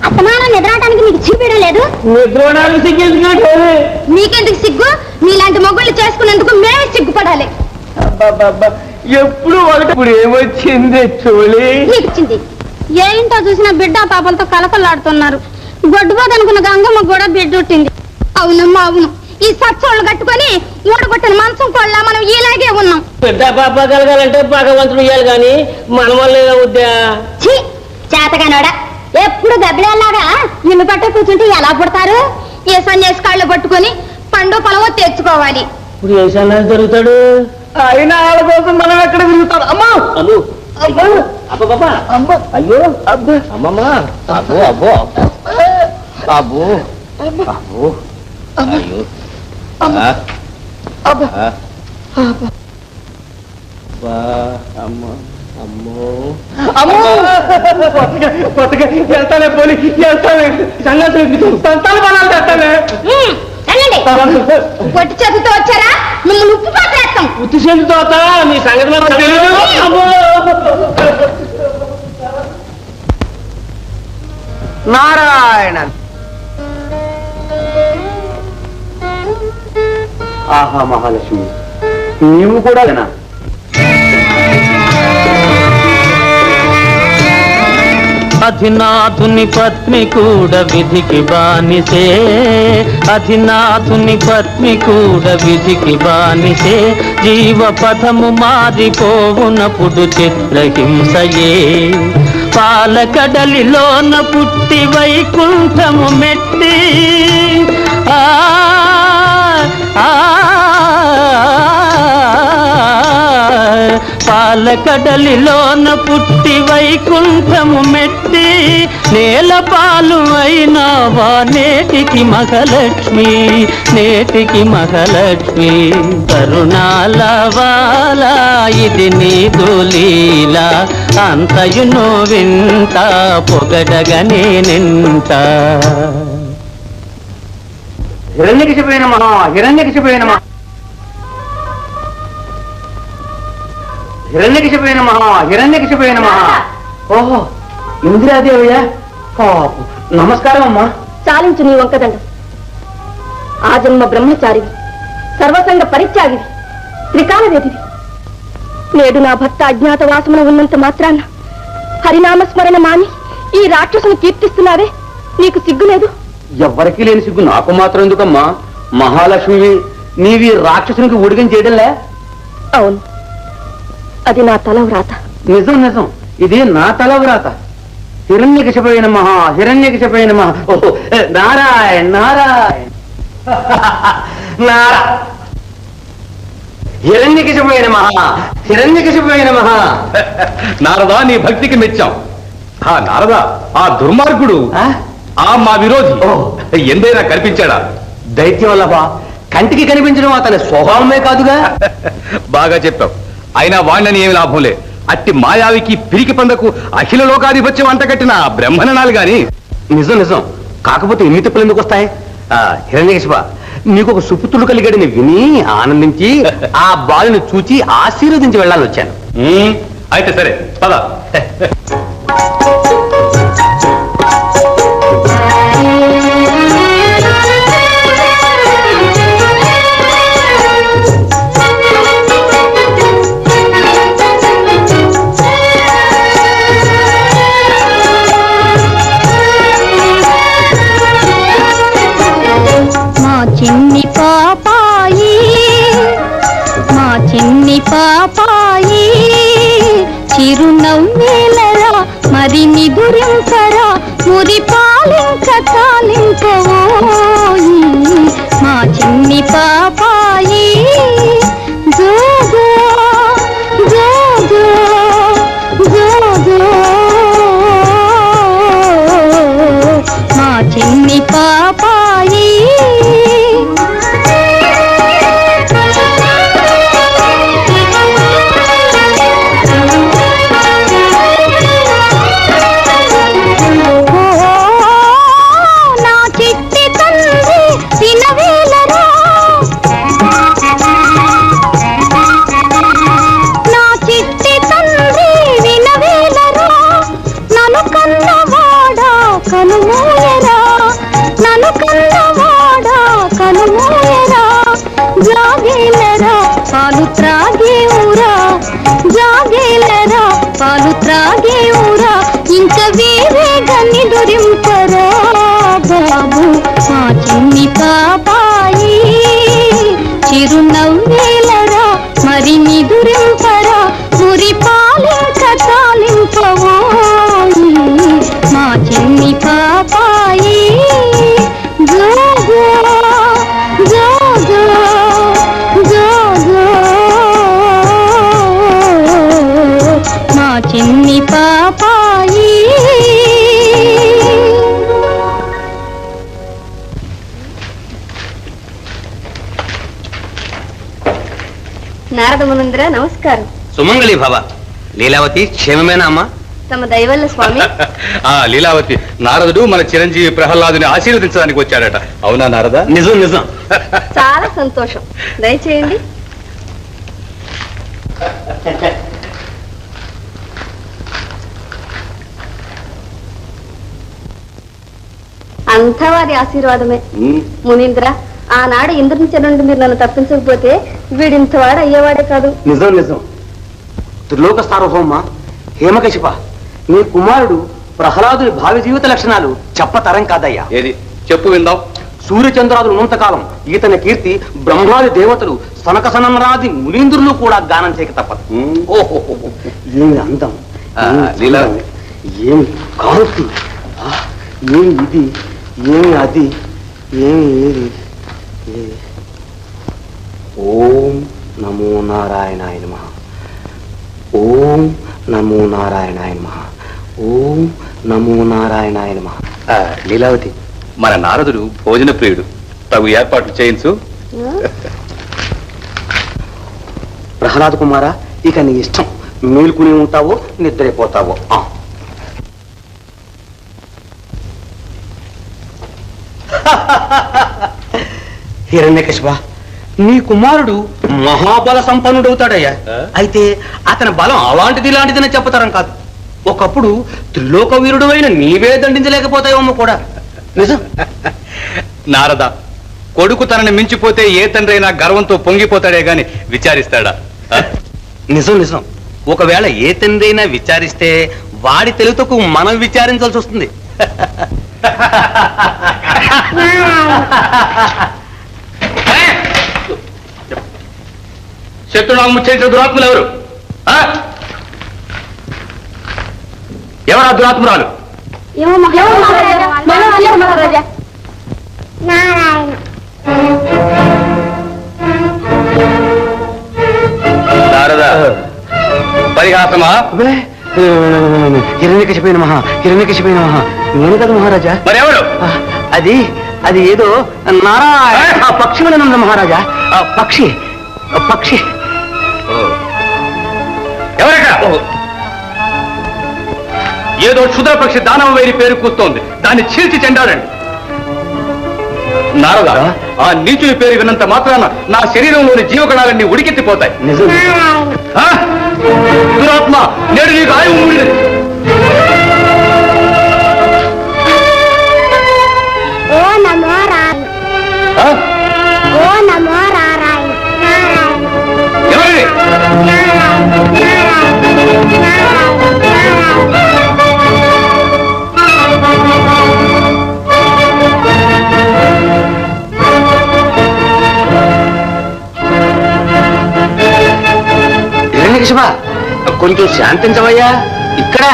అస్తమానం నిద్రటానికి నీకు సిగ్గుపడడం లేదు? నిద్రడానికి సిగ్గు నీకెందుకు సిగ్గు? నీలాంటి మొగ్గులు చేసుకున్నందుకు మేమే సిగ్గుపడాలి. ఎప్పుడు ఒకటి ఏమొచ్చింది చూలి వచ్చింది. ఏ ఇంట్లో చూసినా బిడ్డ పాపలతో కలకలాడుతున్నారు. గొడ్డుపోదనుకున్న గంగమ్మ కూడా బిడ్డ పుట్టింది. అవునమ్మా అవును. ఈ సచ్చోళ్ళు కట్టుకొని ఊడగొట్టిన మంచం కోళ్ళ మనం ఇలాగే ఉన్నాం. బిడ్డ పాప కలగాలంటే భగవంతుడు ఇయ్యాలి గాని మన వల్ల ఉద్యా చేతగానోడా ఎప్పుడు గబ్బిలాగా ఇల్లు పట్ట కూర్చుంటే ఎలా పుడతారు? ఏ సన్యాసి కాళ్ళు పట్టుకొని పండు పొలమో తెచ్చుకోవాలి. ఇప్పుడు ఏ సన్యాసి జరుగుతాడు? అయినా వాళ్ళ కోసం మనం ఎక్కడ తిరుగుతాడు? అమ్మా అమ్ము అబ్బో బాబా అమ్మ అయ్యో అబ్బో అమ్మమ్మ అబ్బో అబ్బో అబ్బో అబ్బో అయ్యో అమ్మో అమ్మో కొత్తగా వెళ్తానే పోలి వెళ్తానే సంగతి సంతాలు బలాలు తెస్తానే. పొట్టి చేతితో వచ్చారా? మిమ్మల్ని ఉప్పు పాత్రేస్తాం. ఉత్తి చేతితో వస్తారా? మీ సంగతి నాకు తెలియదు. నారాయణ ఆహా మహాలక్ష్మి నీవు కూడా అధినాథుని పత్ని కూడా విధికి బానిసే, అధినాథుని పత్ని కూడా విధికి బానిసే. జీవపథము మారిపోవునప్పుడు చిత్రహింసయే. పాలకడలిలోన పుట్టి వైకుంఠము మెట్టి పాలకడలిలోన పుట్టి వైకుంఠము మెట్టి నేల పాలు అయినావా నేటికి మహాలక్ష్మి, నేటికి మహాలక్ష్మి. కరుణాల వాలా ఇది నీదు లీల, అంతయును వింత పొగడగా నేనెంత. హిరణ్యకశిపోయిన మహా హిరణ్యకశిపోయిన మహా హిరణ్యకశిపోయిన మహా హిరణ్యకశిపోయిన మహా. ఓహో ఇందిరాదేవయ్యా పాపు. నమస్కారం అమ్మా. చాలించు నీ వంకదండ. ఆ జన్మ బ్రహ్మచారివి, సర్వసంగ పరిత్యాగివి, త్రికాలవేదివి. నేడు నా భర్త అజ్ఞాతవాసమున ఉన్నంత మాత్రాన హరినామస్మరణ మాని ఈ రాక్షసుని కీర్తిస్తున్నావే, నీకు సిగ్గులేదు? ఎవ్వరికీ లేని సిగ్గు నాకు మాత్రం ఎందుకమ్మా? మహాలక్ష్మి నీవి రాక్షసునికి ఉడిగం చేయడంలే. అవును, అది నా తల వ్రాత. నిజం నిజం, ఇది నా తల వ్రాత. హిరణ్యకశిపోయిన మహా హిరణ్యకశిపోయిన మహా. ఓహో నారాయణ నారాయణ నారా హిరణ్యకశిపోయిన మహా హిరణ్యకశిపోయిన మహా. నారదా నీ భక్తికి మెచ్చాం. నారదా ఆ దుర్మార్గుడు ఆ మా విరోధి ఎందైనా కనిపించాడా? దైత్యం వల్లభా, కంటికి కనిపించడం అతని స్వభావమే కాదుగా. బాగా చెప్పావు. అయినా వాణ్ణని ఏమి లాభంలే. అట్టి మాయావికి పిరికి పందకు అఖిల లోకాధిపత్యం అంటగట్టిన బ్రహ్మణనాలు గాని. నిజం నిజం, కాకపోతే ఇన్ని తిప్పులు ఎందుకు వస్తాయి? హిరణ్యకశిప, నీకు ఒక సుపుత్రుడు కలిగాడని విని ఆనందించి ఆ బాలుని చూచి ఆశీర్వదించి వెళ్ళాలని వచ్చాను. అయితే సరే పద. పాపాయి చిరునవ్వేలరా మరి నిదురించరా మురి పాలింక చాలించవోయి మా చిన్ని పాపాయి. జోజో జోజో జోజో మా చిన్ని పాపాయి. నారద మునింద్ర నమస్కారం. సుమంగళి భవ. లీలావతి క్షేమమేనా అమ్మా? తమ దయవల్ల స్వామి. ఆ లీలావతి, నారదుడు మన చిరంజీవి ప్రహ్లాదుని ఆశీర్వదించడానికి వచ్చాడట. అవునా నారద? నిజం నిజం. చాలా సంతోషం. దయచేయండి. అంతా వారి ఆశీర్వాదమే. మునీంద్ర, ఆనాడు ఇంద్రుని చెర నుండి మీరు నన్ను తప్పించకపోతే వీడింతవాడు అయ్యేవాడే కాదు. నిజం నిజం. త్రిలోక సార్వభౌమ హేమకశిప, నీ కుమారుడు ప్రహ్లాదుని భావి జీవిత లక్షణాలు చెప్పతరం కాదయ్యా. ఏది చెప్పు విందాం. సూర్యచంద్రాదులు ఉన్నంతకాలం ఈతని కీర్తి బ్రహ్మాది దేవతలు సనక సనమరాది మునీంద్రులు కూడా గానం చేయక తప్పదు. ఓహో, ఏమి అందం, లీలా, ఏమి కాంతి, ఏమి ఇది, ఏమి అది, ఏమి ఏది. ఓం నమో నారాయణాయ నమః. ఓం నమో నారాయణాయ నమః. ఓం నమో నారాయణాయ నమః. లీలావతి, మన నారదుడు భోజన ప్రియుడు. తగు ఏర్పాట్లు చేయించు. ప్రహ్లాద కుమారా, ఇక నీ ఇష్టం. మేల్కుని ఉంటావో నిద్రైపోతావో. హిరణ్యకశిప, నీ కుమారుడు మహాబల సంపన్నుడవుతాడయ్యా. అయితే అతని బలం అలాంటిది ఇలాంటిదని చెప్పతరం కాదు. ఒకప్పుడు త్రిలోక వీరుడు అయిన నీవే దండించలేకపోతావేమో కూడా. నిజం. నారద, కొడుకు తనని మించిపోతే ఏ తండ్రి అయినా గర్వంతో పొంగిపోతాడే గాని విచారిస్తాడా? నిజం నిజం. ఒకవేళ ఏ తండ్రి అయినా విచారిస్తే వాడి తెలుగుకు మనం విచారించాల్సి వస్తుంది. శత్రునామం ముచ్చేసిన దురాత్ములు ఎవరు? ఎవరా దురాత్మురాలు? నారద, పరిహాసమా? హిరణ్యకశిపైన మహా, హిరణ్యకశిపైన మహా. నేను కదా మహారాజా. మరెవరు? అది అది ఏదో నారాయణ పక్షిమనంద మహారాజా. పక్షి పక్షి. ఎవరక్కడ? ఏదో క్షుద్ర పక్షి దానవ వైరి పేరు కూస్తోంది. దాన్ని చీల్చి చెండాడండి. నారద, ఆ నీచుని పేరు విన్నంత మాత్రాన నా శరీరంలోని జీవకణాలన్నీ ఉడికెత్తిపోతాయి. నిజం. దురాత్మ, నేడు నీకు ఆయువు మూడినది. ఓ నమో నారాయణ. ఓ నమో నారాయణ. ఎవరి? హిరణ్యకశిప, కొంచెం శాంతించవయ్యా. ఇక్కడ